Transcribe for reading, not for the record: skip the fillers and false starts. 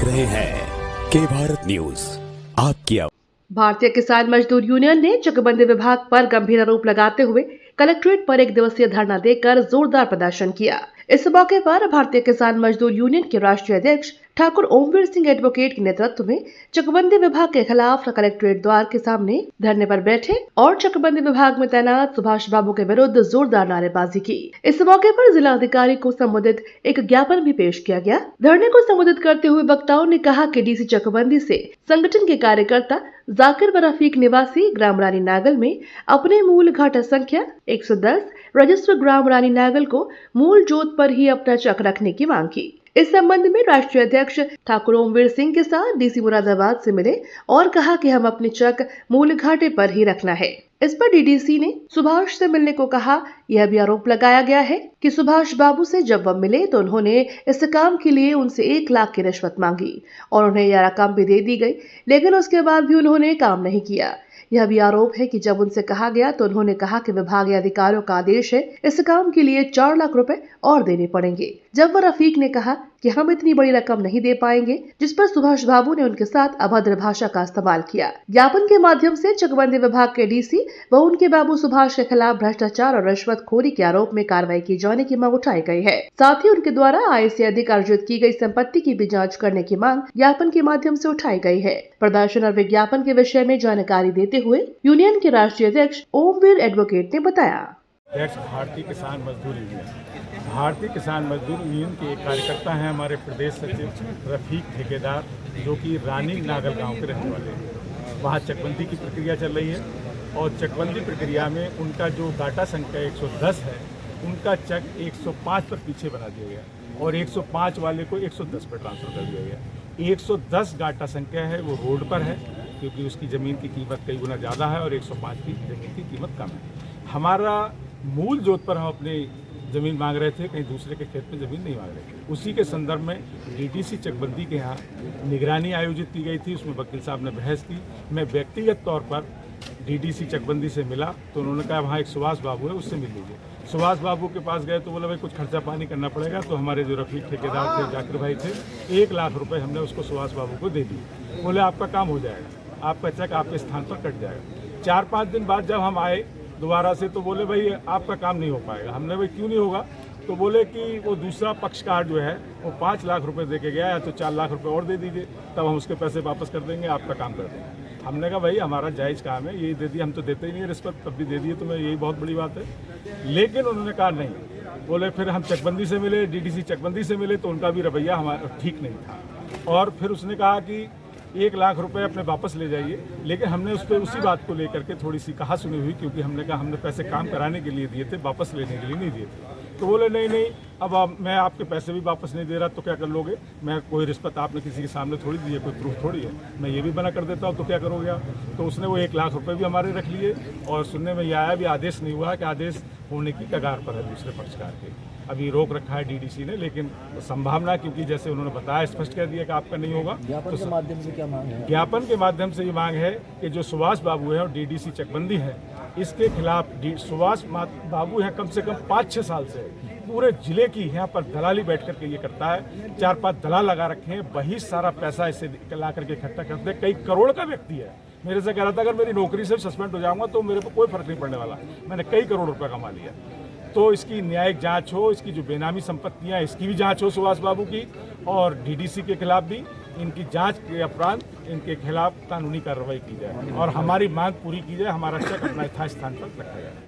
रहे हैं के भारत न्यूज आपकी भारतीय किसान मजदूर यूनियन ने चकबंदी विभाग पर गंभीर आरोप लगाते हुए कलेक्ट्रेट पर एक दिवसीय धरना देकर जोरदार प्रदर्शन किया। इस मौके पर भारतीय किसान मजदूर यूनियन के राष्ट्रीय अध्यक्ष ठाकुर ओमवीर सिंह एडवोकेट के नेतृत्व में चकबंदी विभाग के खिलाफ कलेक्ट्रेट द्वार के सामने धरने पर बैठे और चकबंदी विभाग में तैनात सुभाष बाबू के विरुद्ध जोरदार नारेबाजी की। इस मौके पर जिला अधिकारी को संबोधित एक ज्ञापन भी पेश किया गया। धरने को संबोधित करते हुए वक्ताओं ने कहा कि डीसी चकबंदी से संगठन के कार्यकर्ता जाकिर व रफीक निवासी ग्राम रानी नागल में अपने मूल घाटा संख्या 110 रजिस्टर ग्राम रानी नागल को मूल जोत पर ही अपना चक रखने की मांग की। इस संबंध में राष्ट्रीय अध्यक्ष ठाकुर ओमवीर सिंह के साथ डीसी मुरादाबाद से मिले और कहा कि हम अपने चक मूल घाटे पर ही रखना है। इस पर डीडीसी ने सुभाष से मिलने को कहा। यह भी आरोप लगाया गया है कि सुभाष बाबू से जब वह मिले तो उन्होंने इस काम के लिए उनसे 1 लाख की रिश्वत मांगी और उन्हें यह रकम भी दे दी गई, लेकिन उसके बाद भी उन्होंने काम नहीं किया। यह भी आरोप है कि जब उनसे कहा गया तो उन्होंने कहा कि विभागीय अधिकारियों का आदेश है, इस काम के लिए 4 लाख रुपए और देने पड़ेंगे। जब वह रफीक ने कहा कि हम इतनी बड़ी रकम नहीं दे पाएंगे, जिस पर सुभाष बाबू ने उनके साथ अभद्र भाषा का इस्तेमाल किया। ज्ञापन के माध्यम से चकबंदी विभाग के डीसी व उनके बाबू सुभाष के खिलाफ भ्रष्टाचार और रिश्वतखोरी के आरोप में कार्रवाई की जाने की मांग उठाई गई है। साथ ही उनके द्वारा आय से अधिक अर्जित की गई संपत्ति की भी जाँच करने की मांग ज्ञापन के माध्यम से उठाई गई है। प्रदर्शन और विज्ञापन के विषय में जानकारी देते हुए यूनियन के राष्ट्रीय अध्यक्ष ओमवीर एडवोकेट ने बताया। भारतीय किसान मजदूर यूनियन भारतीय किसान मजदूर यूनियन के एक कार्यकर्ता हैं हमारे प्रदेश सचिव रफीक ठेकेदार, जो कि रानी नागल गांव के रहने वाले हैं। वहाँ चकबंदी की प्रक्रिया चल रही है और चकबंदी प्रक्रिया में उनका जो डाटा संख्या 110 है, उनका चक 105 पर पीछे बना दिया गया और 105 वाले को 110 पर ट्रांसफर कर दिया गया। 110 डाटा संख्या है वो रोड पर है, क्योंकि उसकी ज़मीन की कीमत कई गुना ज़्यादा है और 105 की ज़मीन की कीमत कम है। हमारा मूल जोत पर हम अपनी ज़मीन मांग रहे थे, कहीं दूसरे के खेत में ज़मीन नहीं मांग रहे थे। उसी के संदर्भ में डीडीसी चकबंदी के यहाँ निगरानी आयोजित की गई थी, उसमें वकील साहब ने बहस की। मैं व्यक्तिगत तौर पर डीडीसी चकबंदी से मिला तो उन्होंने कहा वहाँ एक सुभाष बाबू है, उससे मिल लीजिए। सुभाष बाबू के पास गए तो बोला भाई कुछ खर्चा पानी करना पड़ेगा। तो हमारे जो रफीक ठेकेदार थे, जाकिर भाई थे, 1 लाख रुपये हमने उसको सुभाष बाबू को दे दिए। बोले आपका काम हो जाएगा, आपका चेक आपके स्थान पर कट जाएगा। 4-5 दिन बाद जब हम आए दोबारा से तो बोले भाई आपका काम नहीं हो पाएगा। हमने भाई क्यों नहीं होगा? तो बोले कि वो दूसरा पक्षकार जो है वो 5 लाख रुपए दे के गया है, तो 4 लाख रुपए और दे दीजिए, तब हम उसके पैसे वापस कर देंगे, आपका काम कर देंगे। हमने कहा भाई हमारा जायज़ काम है, यही दे दिए, हम तो देते ही नहीं रिश्वत, तब भी दे दिए तो मैं यही बहुत बड़ी बात है। लेकिन उन्होंने कहा नहीं। बोले फिर हम चकबंदी से मिले, डीडीसी चकबंदी से मिले तो उनका भी रवैया हमारा ठीक नहीं था और फिर उसने कहा कि 1 लाख रुपए अपने वापस ले जाइए। लेकिन हमने उस पर उसी बात को लेकर के थोड़ी सी कहा सुनी हुई, क्योंकि हमने कहा हमने पैसे काम कराने के लिए दिए थे, वापस लेने के लिए नहीं दिए थे। तो बोले नहीं अब मैं आपके पैसे भी वापस नहीं दे रहा तो क्या कर लोगे? मैं कोई रिश्वत आपने किसी के सामने थोड़ी दी है, कोई प्रूफ थोड़ी है, मैं ये भी मना कर देता हूँ तो क्या करोगे आप? तो उसने वो 1 लाख रुपये भी हमारे रख लिए और सुनने में यह आया भी आदेश नहीं हुआ कि आदेश होने की कगार पर है दूसरे पक्षकार के। अभी रोक रखा है डीडीसी ने, लेकिन संभावना, क्योंकि जैसे उन्होंने बताया, स्पष्ट कर दिया कि आपका नहीं होगा। ज्ञापन के माध्यम से क्या मांग है? ज्ञापन के माध्यम से ये मांग है कि जो सुभाष बाबू है और डीडीसी चकबंदी है, इसके खिलाफ सुभाष बाबू हैं कम से कम 5-6 साल से पूरे जिले की यहाँ पर दलाली बैठ करके ये करता है। 4-5 दलाल लगा रखे हैं, वही सारा पैसा इसे ला करके इकट्ठा करते हैं। कई करोड़ का व्यक्ति है, मेरे से कह रहा था अगर मेरी नौकरी से सस्पेंड हो जाऊंगा तो मेरे को कोई फर्क नहीं पड़ने वाला, मैंने कई करोड़ रुपए कमा लिया। तो इसकी न्यायिक जांच हो, इसकी जो बेनामी संपत्तियां इसकी भी जांच हो सुभाष बाबू की, और डीडीसी के खिलाफ भी इनकी जांच के उपरांत इनके खिलाफ कानूनी कार्रवाई की जाए और हमारी मांग पूरी की जाए, हमारा चेक अपना यथास्थान पर रखा जाए।